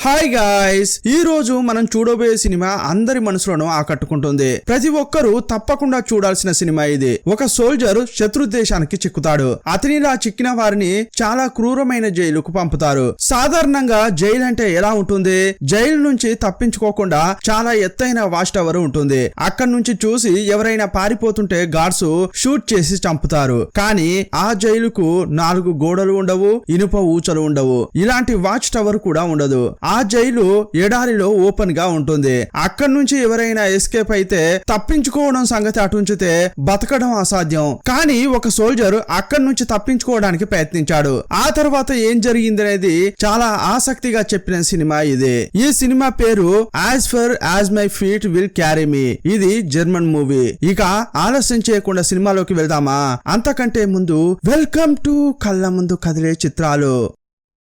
Hi guys, ఈ రోజు మనం చూడబోయే సినిమా అందరి మనసులను ఆకట్టుకుంటుంది. ప్రతి ఒక్కరూ తప్పకుండా చూడాల్సిన సినిమా ఇది. ఒక సోల్జర్ శత్రు దేశానికి చిక్కుతాడు. అతనిలా చిక్కిన వారిని చాలా క్రూరమైన జైలుకు పంపుతారు. సాధారణంగా జైలు అంటే ఎలా ఉంటుంది? జైలు నుంచి తప్పించుకోకుండా చాలా ఎత్తైన వాచ్ టవర్ ఉంటుంది. అక్కడి నుంచి చూసి ఎవరైనా పారిపోతుంటే గార్డ్స్ షూట్ చేసి చంపుతారు. కానీ ఆ జైలుకు 4 గోడలు ఉండవు, ఇనుప ఊచలు ఉండవు, ఇలాంటి వాచ్ టవర్ కూడా ఉండదు. ఆ జైలు ఎడారిలో ఓపెన్ గా ఉంటుంది. అక్కడి నుంచి ఎవరైనా ఎస్కేప్ అయితే తప్పించుకోవడం సంగతి అటుంచితే బతకడం అసాధ్యం. కానీ ఒక సోల్జర్ అక్కడి నుంచి తప్పించుకోవడానికి ప్రయత్నించాడు. ఆ తర్వాత ఏం జరిగిందనేది చాలా ఆసక్తిగా చెప్పిన సినిమా ఇది. ఈ సినిమా పేరు as far as my feet will carry me. ఇది జర్మన్ మూవీ. ఇక ఆలస్యం చేయకుండా సినిమాలోకి వెళ్దామా? అంతకంటే ముందు వెల్కమ్ టు కళ్ళ ముందు కదిలే చిత్రాలు.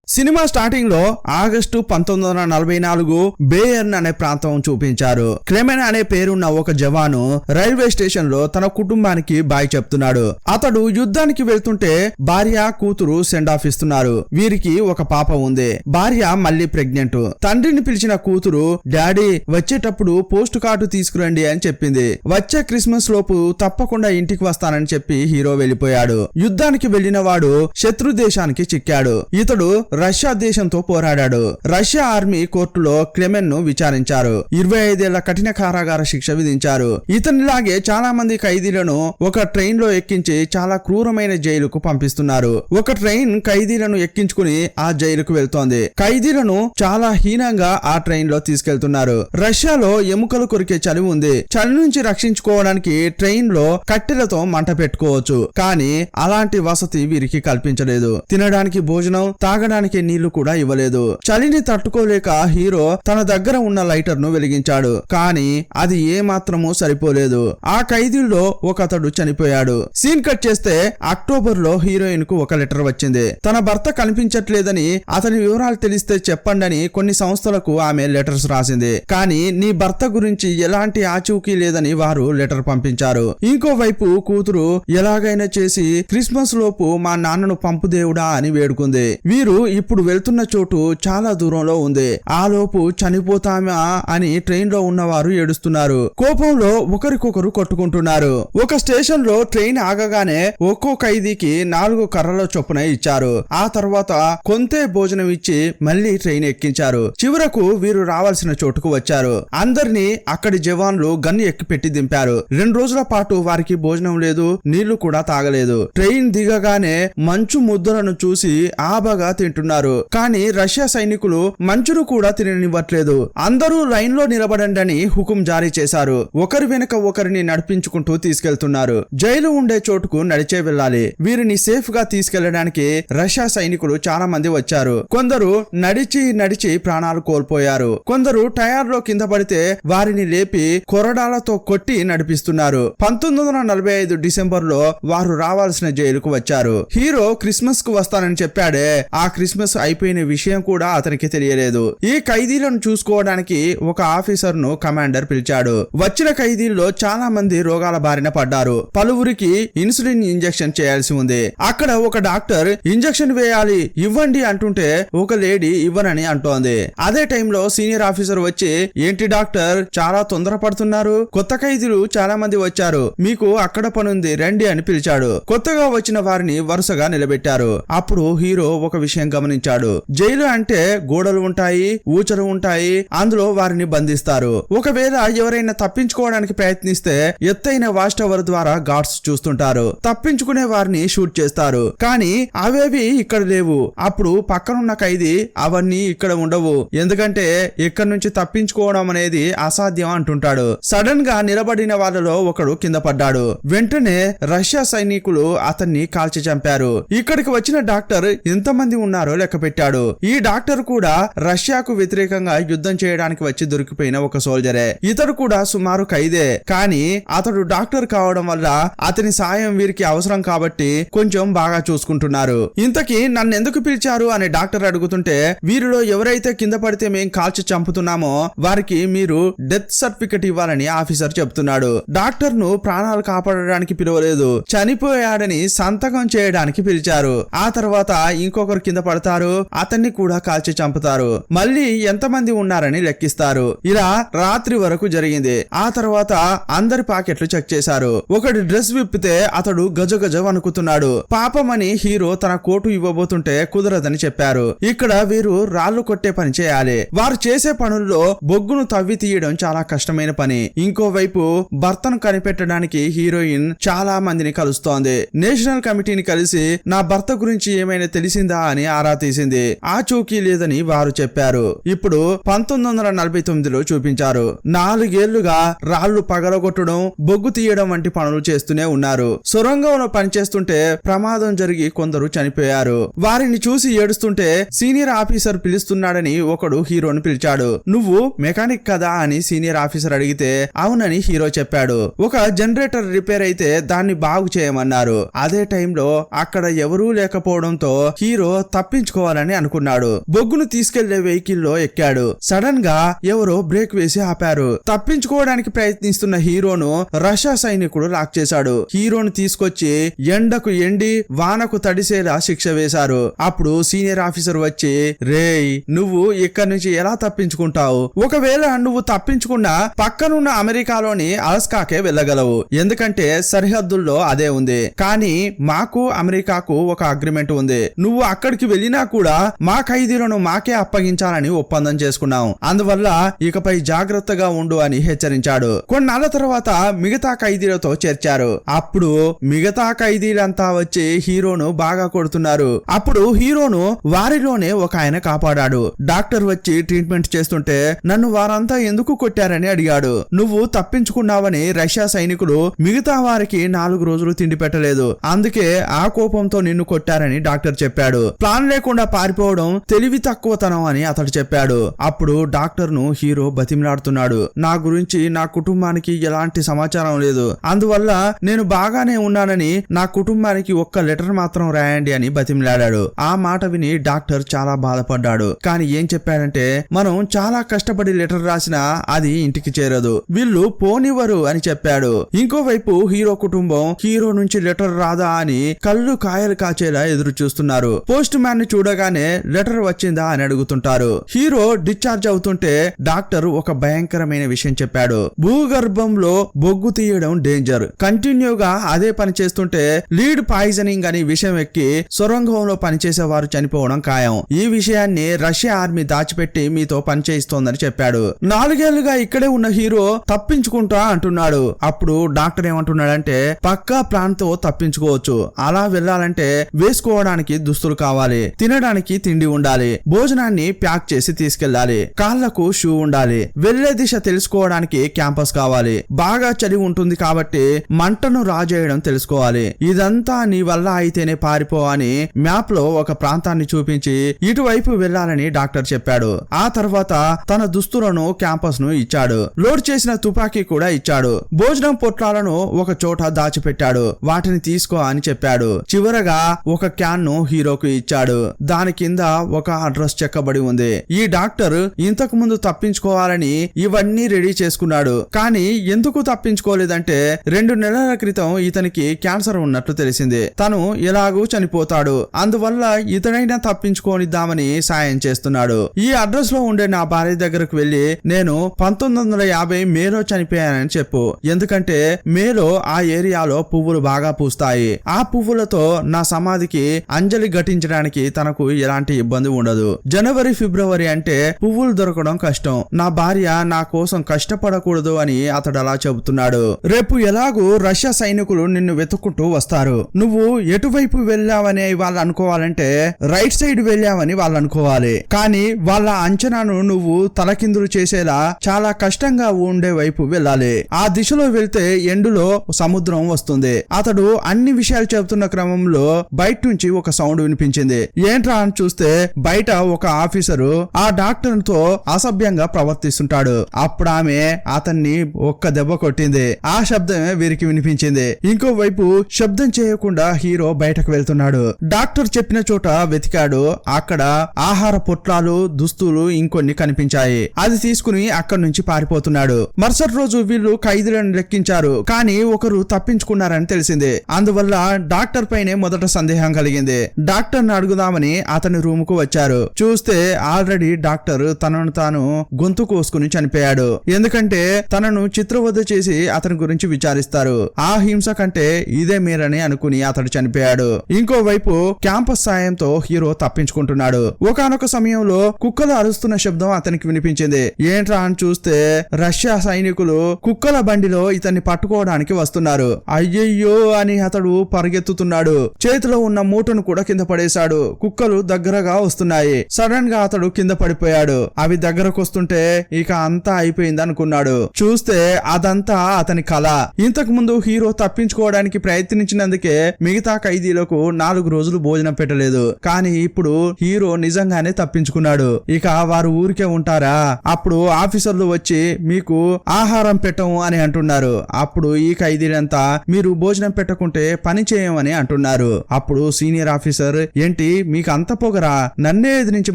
సినిమా స్టార్టింగ్ లో ఆగస్టు 1944 బేయర్న్ అనే ప్రాంతం చూపించారు. క్లెమెన్ అనే పేరున్న ఒక జవాను రైల్వే స్టేషన్ లో తన కుటుంబానికి బాయ్ చెప్తున్నాడు. అతడు యుద్ధానికి వెళ్తుంటే భార్య కూతురు సెండ్ ఆఫ్ ఇస్తున్నారు. వీరికి ఒక పాప ఉంది. భార్య మళ్ళీ ప్రెగ్నెంట్. తండ్రిని పిలిచిన కూతురు డాడీ వచ్చేటప్పుడు పోస్ట్ కార్డు తీసుకురండి అని చెప్పింది. వచ్చే క్రిస్మస్ లోపు తప్పకుండా ఇంటికి వస్తానని చెప్పి హీరో వెళ్లిపోయాడు. యుద్ధానికి వెళ్లిన వాడు శత్రు దేశానికి చిక్కాడు. ఇతడు రష్యా దేశంతో పోరాడాడు. రష్యా ఆర్మీ కోర్టులో క్లెమెన్ ను విచారించారు. 25 ఏళ్ల కఠిన కారాగార శిక్ష విధించారు. ఇతనిలాగే చాలా మంది ఖైదీలను ఒక ట్రైన్ లో ఎక్కించి చాలా క్రూరమైన జైలుకు పంపిస్తున్నారు. ఒక ట్రైన్ ఖైదీలను ఎక్కించుకుని ఆ జైలుకు వెళ్తోంది. ఖైదీలను చాలా హీనంగా ఆ ట్రైన్ లో తీసుకెళ్తున్నారు. రష్యాలో ఎముకలు కొరికే చలి ఉంది. చలి నుంచి రక్షించుకోవడానికి ట్రైన్ లో కట్టెలతో మంట పెట్టుకోవచ్చు. కానీ అలాంటి వసతి వీరికి కల్పించలేదు. తినడానికి భోజనం, తాగడానికి నీళ్లు కూడా ఇవ్వలేదు. చలిని తట్టుకోలేక హీరో తన దగ్గర ఉన్న లైటర్ ను వెలిగించాడు. కానీ అది ఏ మాత్రమూ సరిపోలేదు. ఆ ఖైదీల్లో ఒకతడు చనిపోయాడు. సీన్ కట్ చేస్తే అక్టోబర్ లో హీరోయిన్ కు ఒక లెటర్ వచ్చింది. తన భర్త కనిపించట్లేదని, అతని వివరాలు తెలిస్తే చెప్పండి కొన్ని సంస్థలకు ఆమె లెటర్స్ రాసింది. కానీ నీ భర్త గురించి ఎలాంటి ఆచూకీ లేదని వారు లెటర్ పంపించారు. ఇంకోవైపు కూతురు ఎలాగైనా చేసి క్రిస్మస్ లోపు మా నాన్నను పంపు దేవుడా అని వేడుకుంది. వీరు ఇప్పుడు వెళ్తున్న చోటు చాలా దూరంలో ఉంది. ఆ లోపు చనిపోతామా అని ట్రైన్ లో ఉన్నవారు ఏడుస్తున్నారు. కోపంలో ఒకరికొకరు కొట్టుకుంటున్నారు. ఒక స్టేషన్ లో ట్రైన్ ఆగగానే ఒక్కో ఖైదీకి 4 కర్రల చొప్పున ఇచ్చారు. ఆ తర్వాత కొంతే భోజనం ఇచ్చి మళ్లీ ట్రైన్ ఎక్కించారు. చివరకు వీరు రావాల్సిన చోటుకు వచ్చారు. అందరినీ అక్కడి జవాన్లు గన్ ఎక్కి పెట్టి దింపారు. 2 రోజుల పాటు వారికి భోజనం లేదు, నీళ్లు కూడా తాగలేదు. ట్రైన్ దిగగానే మంచు ముద్దలను చూసి ఆబగా తింటున్నారు. కానీ రష్యా సైనికులు మంచును కూడా తిననివ్వట్లేదు. అందరూ లైన్ లో నిలబడండి అని హుకుం జారీ చేశారు. ఒకరి వెనుక ఒకరిని నడిపించుకుంటూ తీసుకెళ్తున్నారు. జైలు ఉండే చోటుకు నడిచే వెళ్ళాలి. వీరిని సేఫ్ గా తీసుకెళ్లడానికి రష్యా సైనికులు చాలా మంది వచ్చారు. కొందరు నడిచి ప్రాణాలు కోల్పోయారు. కొందరు టైర్ లో కింద పడితే వారిని లేపి కొరడాలతో కొట్టి నడిపిస్తున్నారు. 1945 డిసెంబర్ లో వారు రావాల్సిన జైలుకు వచ్చారు. హీరో క్రిస్మస్ కు వస్తానని చెప్పాడే, ఆ క్రిస్మస్ అయిపోయిన విషయం కూడా అతనికి తెలియలేదు. ఈ ఖైదీలను చూసుకోవడానికి ఒక ఆఫీసర్ ను కమాండర్ పిలిచాడు. వచ్చిన ఖైదీల్లో చాలా మంది రోగాల బారిన పడ్డారు. పలువురికి ఇన్సులిన్ ఇంజెక్షన్ చేయాల్సి ఉంది. అక్కడ ఒక డాక్టర్ ఇంజెక్షన్ వేయాలి ఇవ్వండి అంటుంటే ఒక లేడీ ఇవ్వనని అంటోంది. అదే టైంలో సీనియర్ ఆఫీసర్ వచ్చి, ఏంటి డాక్టర్ చాలా తొందర పడుతున్నారు? కొత్త ఖైదీలు చాలా మంది వచ్చారు, మీకు అక్కడ పనుంది రండి అని పిలిచాడు. కొత్తగా వచ్చిన వారిని వరుసగా నిలబెట్టారు. అప్పుడు హీరో ఒక విషయం గమనించాడు. జైలు అంటే గోడలు ఉంటాయి, ఊచలు ఉంటాయి, అందులో వారిని బంధిస్తారు. ఒకవేళ ఎవరైనా తప్పించుకోవడానికి ప్రయత్నిస్తే ఎత్తైన వాచ్ టవర్ ద్వారా గార్డ్స్ చూస్తుంటారు. తప్పించుకునే వారిని షూట్ చేస్తారు. కానీ అవేవి ఇక్కడ లేవు. అప్పుడు పక్కనున్న ఖైదీ అవన్నీ ఇక్కడ ఉండవు, ఎందుకంటే ఇక్కడ నుంచి తప్పించుకోవడం అనేది అసాధ్యం అంటుంటాడు. సడన్ గా నిలబడిన వాళ్ళలో ఒకడు కింద పడ్డాడు. వెంటనే రష్యా సైనికులు అతన్ని కాల్చి చంపారు. ఇక్కడికి వచ్చిన డాక్టర్ ఎంతమంది ఉన్నారో లెక్క పెట్టాడు. ఈ డాక్టర్ కూడా రష్యాకు వ్యతిరేకంగా యుద్ధం చేయడానికి వచ్చి దొరికిపోయిన ఒక సోల్జరే. ఇతడు కూడా సుమారు ఖైదే. కానీ అతడు డాక్టర్ కావడం వల్ల అతని సాయం వీరికి అవసరం కాబట్టి కొంచెం బాగా చూసుకుంటున్నారు. ఇంతకీ నన్ను ఎందుకు పిలిచారు అని డాక్టర్ అడుగుతుంటే, వీరిలో ఎవరైతే కింద పడితే మేం కాల్చి చంపుతున్నామో వారికి మీరు డెత్ సర్టిఫికెట్ ఇవ్వాలని ఆఫీసర్ చెప్తున్నాడు. డాక్టర్ ను ప్రాణాలు కాపాడడానికి పిలవలేదు, చనిపోయాడని సంతకం చేయడానికి పిలిచారు. ఆ తర్వాత ఇంకొకరు కింద పడతారు, అతన్ని కూడా కాల్చి చంపుతారు. మళ్ళీ ఎంతమంది ఉన్నారని లెక్కిస్తారు. ఇలా రాత్రి వరకు జరిగింది. ఆ తర్వాత అందరి పాకెట్లు చెక్ చేశారు. ఒకటి డ్రెస్ విప్పితే అతడు గజగజ వణుకుతున్నాడు. పాపమని హీరో తన కోటు ఇవ్వబోతుంటే కుదరదని చెప్పారు. ఇక్కడ వీరు రాళ్లు కొట్టే పని చేయాలి. వారు చేసే పనుల్లో బొగ్గును తవ్వి తీయడం చాలా కష్టమైన పని. ఇంకోవైపు భర్తను కనిపెట్టడానికి హీరోయిన్ చాలా మందిని కలుస్తోంది. నేషనల్ కమిటీని కలిసి నా భర్త గురించి ఏమైనా తెలిసిందా అని ఆరా తీసింది. ఆచూకీ లేదని వారు చెప్పారు. ఇప్పుడు 1949లో చూపించారు. 4 ఏళ్లుగా రాళ్లు పగలగొట్టడం, బొగ్గు తీయడం వంటి పనులు చేస్తూనే ఉన్నారు. సొరంగంలో పనిచేస్తుంటే ప్రమాదం జరిగి కొందరు చనిపోయారు. వారిని చూసి ఏడుస్తుంటే సీనియర్ ఆఫీసర్ పిలుస్తున్నాడని ఒకడు హీరోని పిలిచాడు. నువ్వు మెకానిక్ కదా అని సీనియర్ ఆఫీసర్ అడిగితే అవునని హీరో చెప్పాడు. ఒక జనరేటర్ రిపేర్ అయితే దాన్ని బాగు చేయమన్నారు. అదే టైంలో అక్కడ ఎవరూ లేకపోవడంతో హీరో తప్పించుకోవాలని అనుకున్నాడు. బొగ్గును తీసుకెళ్లే వెహికల్ లో ఎక్కాడు. సడన్ గా ఎవరో బ్రేక్ వేసి ఆపారు. తప్పించుకోవడానికి ప్రయత్నిస్తున్న హీరోను రష్యా సైనికుడు లాక్ చేశాడు. హీరోను తీసుకొచ్చి ఎండకు ఎండి వానకు తడిసేలా శిక్ష వేశారు. అప్పుడు సీనియర్ ఆఫీసర్ వచ్చి, రేయ్ నువ్వు ఇక్కడి నుంచి ఎలా తప్పించుకుంటావు? ఒకవేళ నువ్వు తప్పించుకున్నా పక్కనున్న అమెరికాలోని అలస్కాకే వెళ్ళగలవు. ఎందుకంటే సరిహద్దుల్లో అదే ఉంది. కానీ మాకు అమెరికాకు ఒక అగ్రిమెంట్ ఉంది. నువ్వు అక్కడికి వెళ్ళినా కూడా మా ఖైదీలను మాకే అప్పగించాలని ఒప్పందం చేసుకున్నాం. అందువల్ల ఇకపై జాగ్రత్తగా ఉండు అని హెచ్చరించాడు. కొన్నాళ్ల తర్వాత మిగతా ఖైదీలతో చేర్చారు. అప్పుడు మిగతా ఖైదీలంతా వచ్చి హీరోను బాగా కొడుతున్నారు. అప్పుడు హీరోను వారిలోనే ఒక ఆయన కాపాడాడు. డాక్టర్ వచ్చి ట్రీట్మెంట్ చేస్తుంటే నన్ను వారంతా ఎందుకు కొట్టారని అడిగాడు. నువ్వు తప్పించుకున్నావని రష్యా సైనికులు మిగతా వారికి 4 రోజులు తిండి పెట్టలేదు. అందుకే ఆ కోపంతో నిన్ను కొట్టారని డాక్టర్ చెప్పాడు. ప్లాన్ లేకుండా పారిపోవడం తెలివి తక్కువతనం అని అతడు చెప్పాడు. అప్పుడు డాక్టర్ ను హీరో బతిమిలాడుతున్నాడు. నా గురించి నా కుటుంబానికి ఎలాంటి సమాచారం లేదు. అందువల్ల నేను బాగానే ఉన్నానని నా కుటుంబానికి ఒక్క లెటర్ మాత్రం రాయండి అని బతిమిలాడాడు. ఆ మాట విని డాక్టర్ చాలా బాధపడ్డాడు. కానీ ఏం చెప్పాడంటే మనం చాలా కష్టపడి లెటర్ రాసినా అది ఇంటికి చేరదు, వీళ్ళు పోనివ్వరు అని చెప్పాడు. ఇంకోవైపు హీరో కుటుంబం హీరో నుంచి లెటర్ రాదా అని కళ్ళు కాయలు కాచేలా ఎదురు చూస్తున్నారు. పోస్ట్ మ్యాన్ ని చూడగానే లెటర్ వచ్చిందా అని అడుగుతుంటారు. హీరో డిశ్చార్జ్ అవుతుంటే డాక్టర్ ఒక భయంకరమైన విషయం చెప్పాడు. భూగర్భంలో బొగ్గు తీయడం డేంజర్. కంటిన్యూగా అదే పని చేస్తుంటే లీడ్ పాయిజనింగ్ అని విషయం ఎక్కి సొరంగంలో పనిచేసే వారు చనిపోవడం ఖాయం. ఈ విషయాన్ని రష్యా ఆర్మీ దాచిపెట్టి మీతో పనిచేయిస్తోందని చెప్పాడు. 4 ఏళ్లుగా ఇక్కడే ఉన్న హీరో తప్పించుకుంటా అంటున్నాడు. అప్పుడు డాక్టర్ ఏమంటున్నాడంటే పక్కా ప్లాన్ తో తప్పించుకోవచ్చు. అలా వెళ్ళాలంటే వేసుకోవడానికి దుస్తులు కావాలి, తినడానికి తిండి ఉండాలి, భోజనాన్ని ప్యాక్ చేసి తీసుకెళ్లాలి, కాళ్లకు షూ ఉండాలి, వెళ్లే దిశ తెలుసుకోవడానికి క్యాంపస్ కావాలి, బాగా చలి ఉంటుంది కాబట్టి మంటను రాజేయడం తెలుసుకోవాలి. ఇదంతా నీ వల్ల అయితేనే పారిపో అని మ్యాప్ లో ఒక ప్రాంతాన్ని చూపించి ఇటువైపు వెళ్లాలని డాక్టర్ చెప్పాడు. ఆ తర్వాత తన దుస్తులను క్యాంపస్ ను ఇచ్చాడు. లోడ్ చేసిన తుపాకీ కూడా ఇచ్చాడు. భోజనం పొట్లాలను ఒక చోట దాచిపెట్టాడు. వాటిని తీసుకో అని చెప్పాడు. చివరగా ఒక క్యాన్ ను హీరోకు ఇచ్చాడు. దాని కింద ఒక అడ్రస్ చెక్కబడి ఉంది. ఈ డాక్టర్ ఇంతకు ముందు తప్పించుకోవాలని ఇవన్నీ రెడీ చేసుకున్నాడు. కానీ ఎందుకు తప్పించుకోలేదంటే 2 నెలల క్రితం ఇతనికి క్యాన్సర్ ఉన్నట్లు తెలిసింది. తను ఎలాగూ చనిపోతాడు. అందువల్ల ఇతనైనా తప్పించుకోనిద్దామని సాయం చేస్తున్నాడు. ఈ అడ్రస్ లో ఉండే నా భార్య దగ్గరకు వెళ్లి నేను 1950 మేలో చనిపోయానని చెప్పు. ఎందుకంటే మేలో ఆ ఏరియాలో పువ్వులు బాగా పూస్తాయి. ఆ పువ్వులతో నా సమాధికి అంజలి ఘటించడానికి తనకు ఎలాంటి ఇబ్బంది ఉండదు. జనవరి ఫిబ్రవరి అంటే పువ్వులు దొరకడం కష్టం. నా భార్య నా కోసం కష్టపడకూడదు అని అతడు అలా చెబుతున్నాడు. రేపు ఎలాగూ రష్యా సైనికులు నిన్ను వెతుక్కుంటూ వస్తారు. నువ్వు ఎటువైపు వెళ్ళావని వాళ్ళు అనుకోవాలంటే రైట్ సైడ్ వెళ్ళావని వాళ్ళు అనుకోవాలి. కానీ వాళ్ళ అంచనాను నువ్వు తలకిందులు చేసేలా చాలా కష్టంగా ఉండే వైపు వెళ్ళాలి. ఆ దిశలో వెళ్తే ఎండులో సముద్రం వస్తుంది. అతడు అన్ని విషయాలు చెబుతున్న క్రమంలో బయట నుంచి ఒక సౌండ్ వినిపించింది. ఏంట్రా అని చూస్తే బయట ఒక ఆఫీసరు ఆ డాక్టర్ తో అసభ్యంగా ప్రవర్తిస్తుంటాడు. అప్పుడు ఆమె అతన్ని ఒక్క దెబ్బ కొట్టింది. ఆ శబ్దమే వీరికి వినిపించింది. ఇంకోవైపు శబ్దం చేయకుండా హీరో బయటకు వెళ్తున్నాడు. డాక్టర్ చెప్పిన చోట వెతికాడు. అక్కడ ఆహార పొట్లాలు, దుస్తులు ఇంకొన్ని కనిపించాయి. అది తీసుకుని అక్కడి నుంచి పారిపోతున్నాడు. మరుసటి రోజు వీళ్ళు ఖైదీలను లెక్కించారు. కానీ ఒకరు తప్పించుకున్నారని తెలిసింది. అందువల్ల డాక్టర్ పైనే మొదట సందేహం కలిగింది. డాక్టర్ ని అడుగుదాం చూద్దామని అతని రూమ్ కు వచ్చారు. చూస్తే ఆల్రెడీ డాక్టర్ తనను తాను గొంతు కోసుకుని చనిపోయాడు. ఎందుకంటే తనను చిత్రవధ చేసి అతని గురించి విచారిస్తారు. ఆ హింస కంటే ఇదే మేరని అనుకుని అతడు చనిపోయాడు. ఇంకోవైపు క్యాంపస్ సాయంతో హీరో తప్పించుకుంటున్నాడు. ఒకానొక సమయంలో కుక్కలు అరుస్తున్న శబ్దం అతనికి వినిపించింది. ఏంట్రా అని చూస్తే రష్యా సైనికులు కుక్కల బండిలో ఇతన్ని పట్టుకోవడానికి వస్తున్నారు. అయ్యయ్యో అని అతడు పరిగెత్తుతున్నాడు. చేతిలో ఉన్న మూటను కూడా కింద పడేశాడు. కుక్కలు దగ్గరగా వస్తున్నాయి. సడన్ గా అతడు కింద పడిపోయాడు. అవి దగ్గరకు వస్తుంటే ఇక అంతా అయిపోయింది అనుకున్నాడు. చూస్తే అదంతా అతని కళ. ఇంతకు ముందు హీరో తప్పించుకోవడానికి ప్రయత్నించినందుకే మిగతా ఖైదీలకు 4 రోజులు భోజనం పెట్టలేదు. కానీ ఇప్పుడు హీరో నిజంగానే తప్పించుకున్నాడు. ఇక వారు ఊరికే ఉంటారా? అప్పుడు ఆఫీసర్లు వచ్చి మీకు ఆహారం పెట్టము అని అంటున్నారు. అప్పుడు ఈ ఖైదీలంతా మీరు భోజనం పెట్టకుంటే పని చేయమని అంటున్నారు. అప్పుడు సీనియర్ ఆఫీసర్ ఏంటి మీకు అంత పొగరా, నన్నే ఎదిరించి